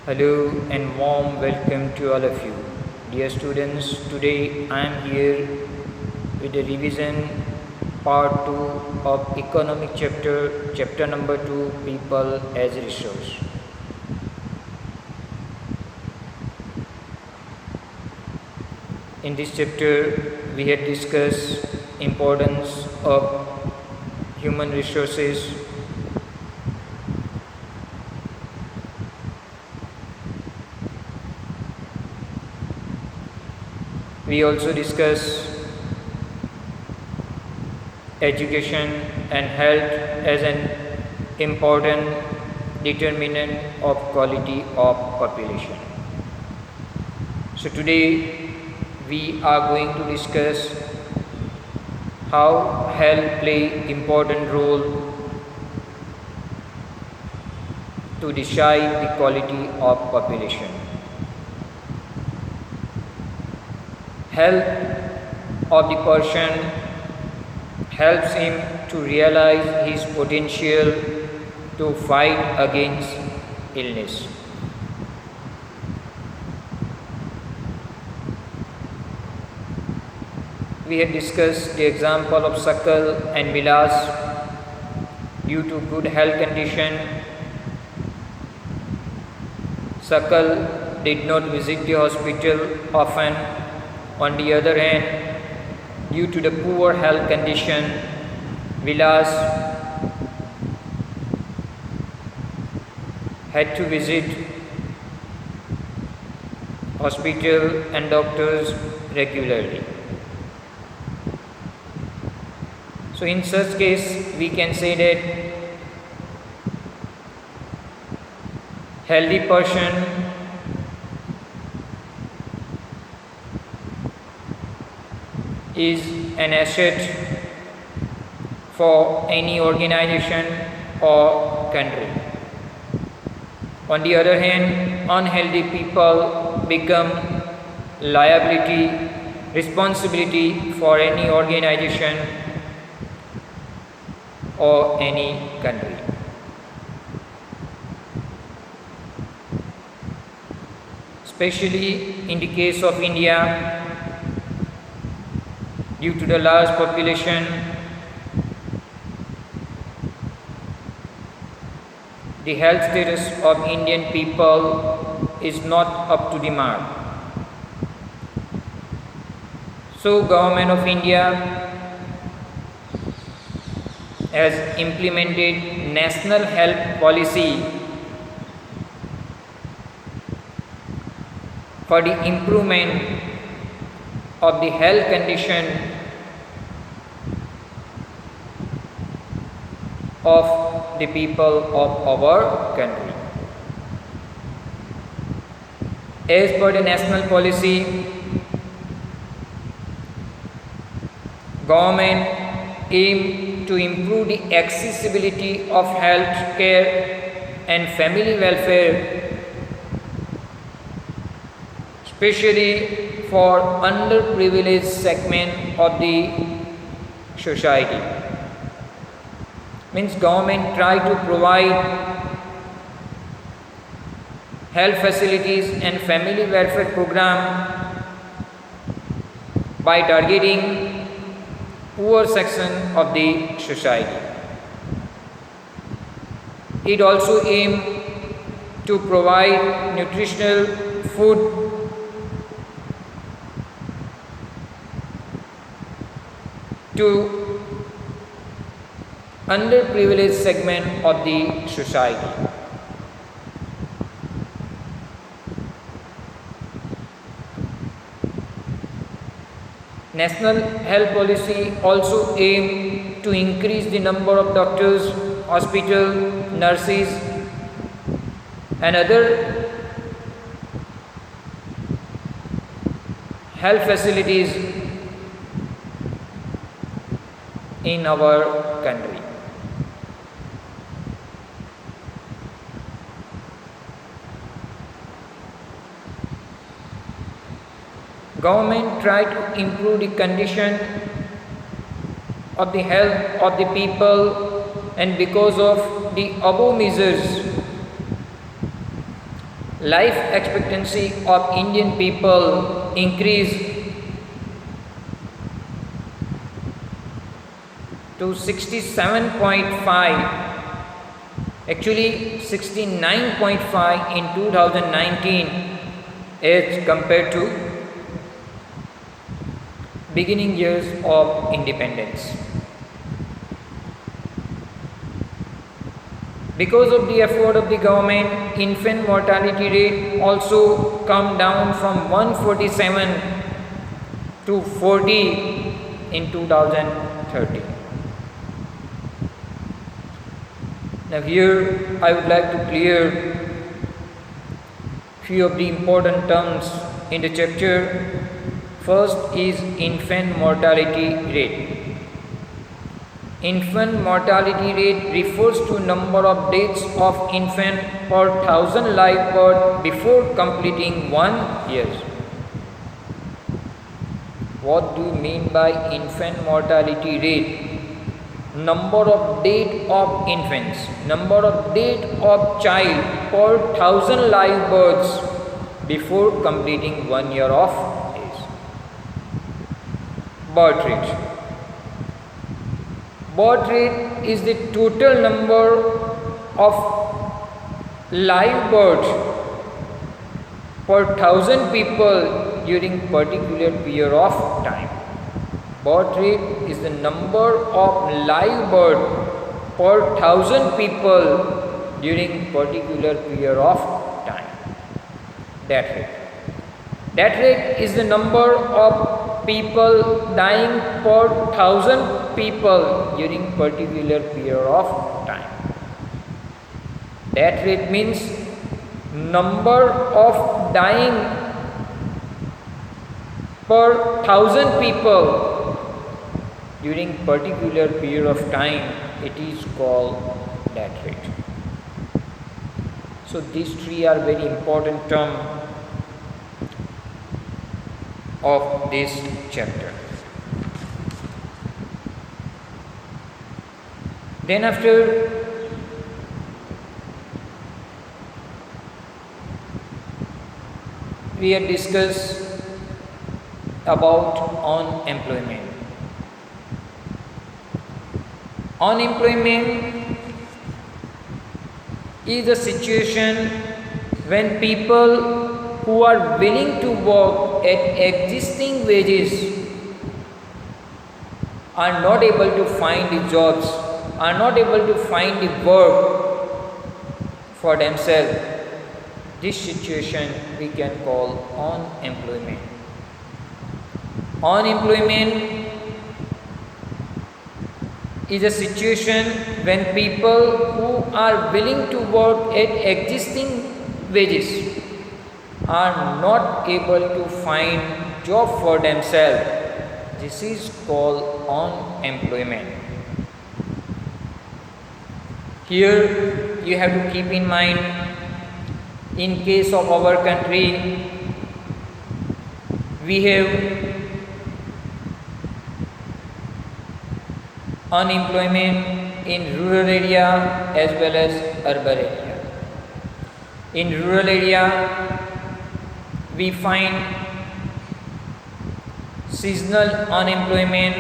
Hello and warm welcome to all of you. Dear students, today I am here with the revision part 2 of economic chapter number 2, people as resource. In this chapter we had discussed importance of human resources, we also discuss education and health as an important determinant of quality of population. So today we are going to discuss how health play important role to decide the quality of population. Health of the person helps him to realize his potential to fight against illness. We had discussed the example of Sakal and Vilas. Due to good health condition, Sakal did not visit the hospital often. On the other hand, due to the poor health condition, Vilas had to visit hospital and doctors regularly. So in such case, we can say that healthy person is an asset for any organization or country. On the other hand, unhealthy people become liability, responsibility for any organization or any country. Especially in the case of India, due to the large population, the health status of Indian people is not up to the mark. So, Government of India has implemented national health policy for the improvement of the health condition of the people of our country. As per the national policy, government aim to improve the accessibility of health care and family welfare, especially for underprivileged segment of the society. Means government try to provide health facilities and family welfare program by targeting poor section of the society. It also aim to provide nutritional food to underprivileged segment of the society. National health policy also aim to increase the number of doctors, hospital, nurses and other health facilities in our country. Government try to improve the condition of the health of the people, and because of the above measures, Life expectancy of Indian people increased to 67.5, actually 69.5 in 2019 as compared to beginning years of independence. Because of the effort of the government, infant mortality rate also come down from 147 to 40 in 2030. Now here I would like to clear few of the important terms in the chapter. First is infant mortality rate. Infant mortality rate refers to number of deaths of infant per 1000 live birth before completing 1 year. What do you mean by infant mortality rate? Number of death of infants, number of death of child per 1000 live births before completing 1 year of age. Birth rate. Birth rate is the total number of live births per 1000 people during particular period of time. Birth rate is the number of live birth per 1000 people during particular period of time. Death rate. Death rate is the number of people dying per 1000 people during particular period of time. Death rate means number of dying per 1000 people during particular period of time. It is called death rate. So these three are very important terms of this chapter. Then after we have discussed about unemployment. Unemployment is a situation when people who are willing to work at existing wages are not able to find the jobs, are not able to find the work for themselves. This situation we can call unemployment. Unemployment is a situation when people who are willing to work at existing wages are not able to find job for themselves. This is called unemployment. Here you have to keep in mind, in case of our country, we have unemployment in rural area as well as urban area. In rural area, we find seasonal unemployment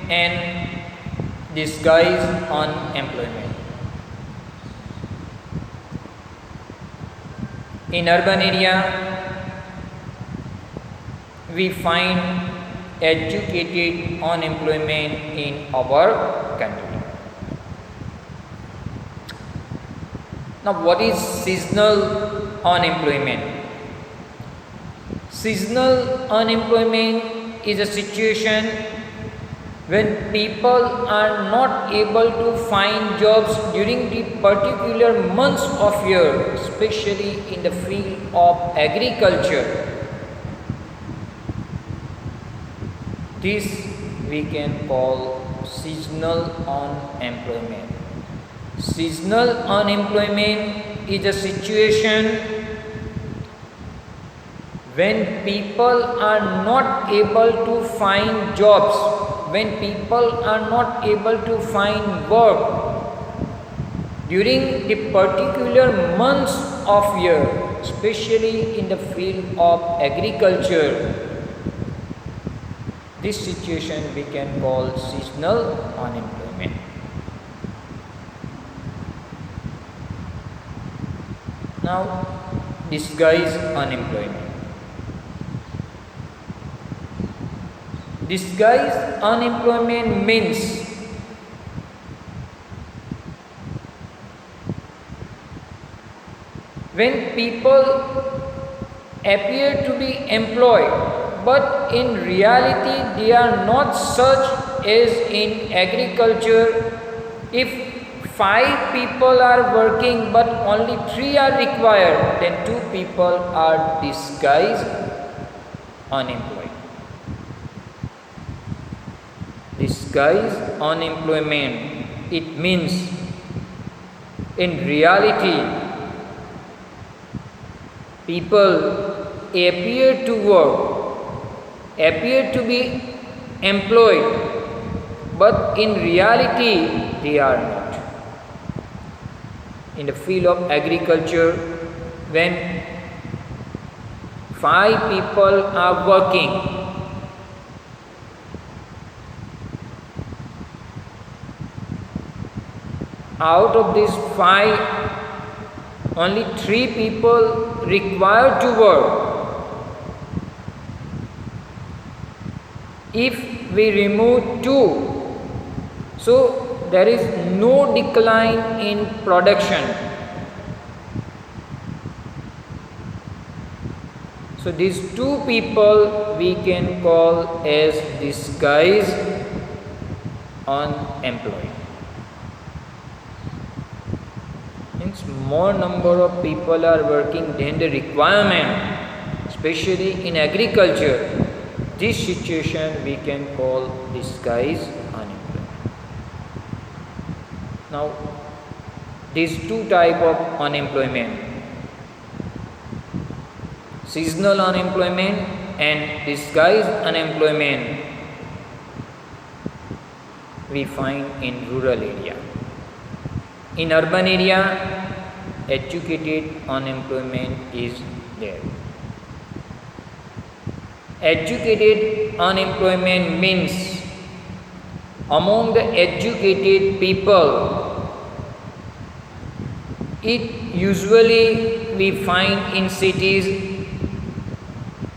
and disguised unemployment. In urban area, we find educated unemployment in our country. Now, what is seasonal unemployment? Seasonal unemployment is a situation when people are not able to find jobs during the particular months of year, especially in the field of agriculture. This we can call seasonal unemployment. Seasonal unemployment is a situation when people are not able to find jobs, when people are not able to find work during the particular months of year, especially in the field of agriculture, this situation we can call seasonal unemployment. Now, disguised unemployment. Disguised unemployment means when people appear to be employed, but in reality they are not such as in agriculture. If 5 people are working but only 3 are required, then 2 people are disguised unemployed. Disguised unemployment, it means in reality people appear to work, appear to be employed, but in reality they are not. In the field of agriculture, when 5 people are working, out of these 5, only 3 people required to work. If we remove 2, so there is no decline in production. So these 2 people we can call as disguised unemployed. Means more number of people are working than the requirement, especially in agriculture. This situation we can call disguised unemployment. Now, these 2 types of unemployment, seasonal unemployment and disguised unemployment, we find in rural area. In urban area, educated unemployment is there. Educated unemployment means among the educated people, it usually we find in cities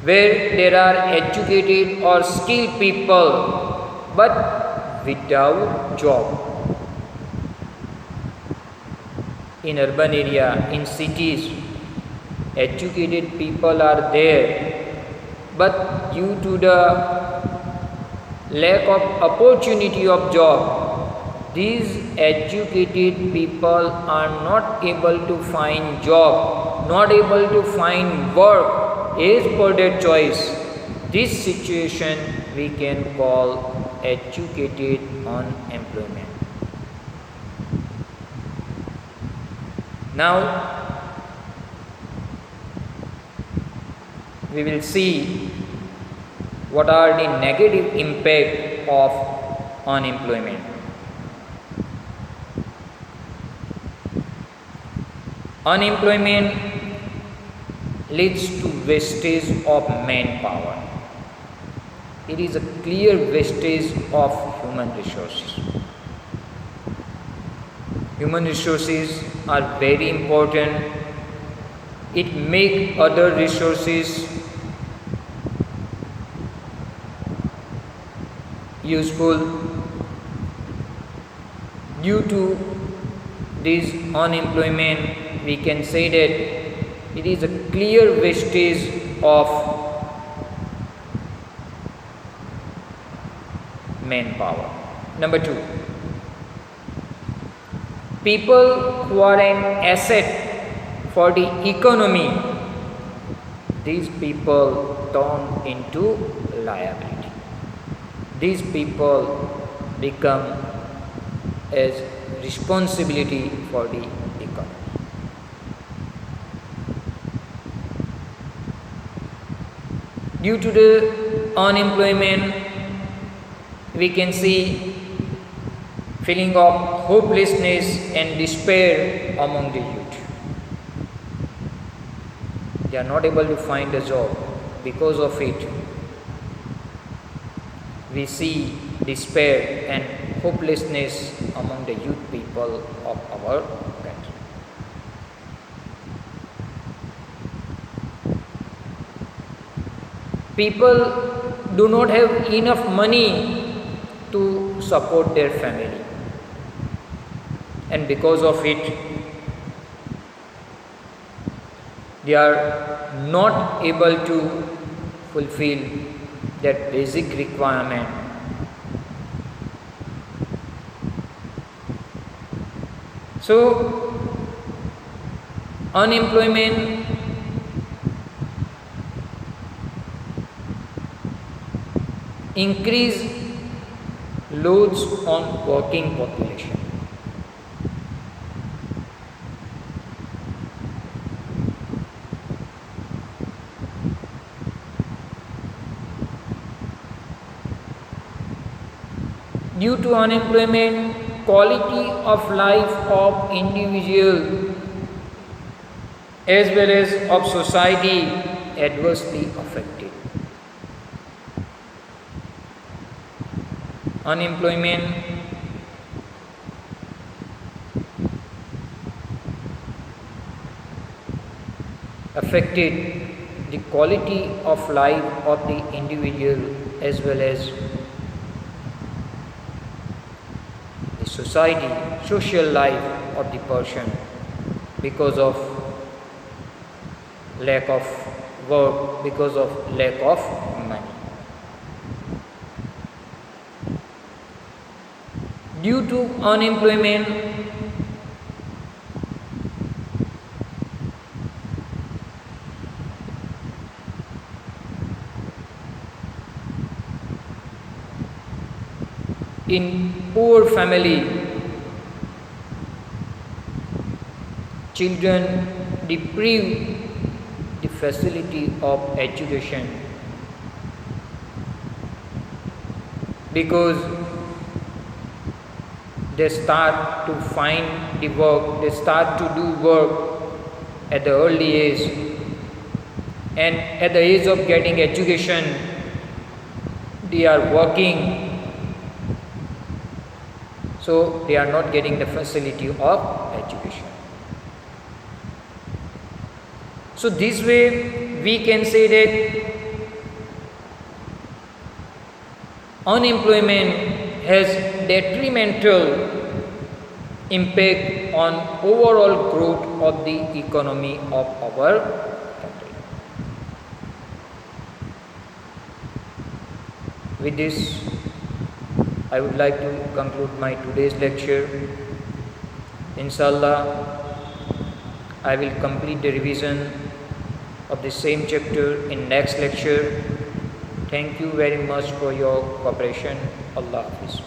where there are educated or skilled people but without job. In urban area, in cities, educated people are there, but due to the lack of opportunity of job, these educated people are not able to find job, not able to find work as per their choice. This situation we can call educated unemployment. Now, we will see what are the negative impact of unemployment. Unemployment leads to wastage of manpower. It is a clear wastage of human resources. Human resources are very important. It makes other resources useful. Due to this unemployment, we can say that it is a clear wastage of manpower. Number 2, people who are an asset for the economy, these people turn into liability. These people become as responsibility for the economy. Due to the unemployment, we can see feeling of hopelessness and despair among the youth. They are not able to find a job. Because of it, we see despair and hopelessness among the youth people of our country. People do not have enough money to support their family, and because of it, they are not able to fulfill that basic requirement. So, unemployment increase loads on working population. Due to unemployment, quality of life of individual as well as of society adversely affected. Unemployment affected the quality of life of the individual as well as the society, social life of the person because of lack of work, because of lack of money. Due to unemployment, in poor family, children deprive the facility of education because they start to find the work, they start to do work at the early age, and at the age of getting education, they are working. So they are not getting the facility of education. So this way we can say that unemployment has detrimental impact on overall growth of the economy of our country. With this, I would like to conclude my today's lecture. Inshallah, I will complete the revision of the same chapter in next lecture. Thank you very much for your cooperation. Allah Hafiz.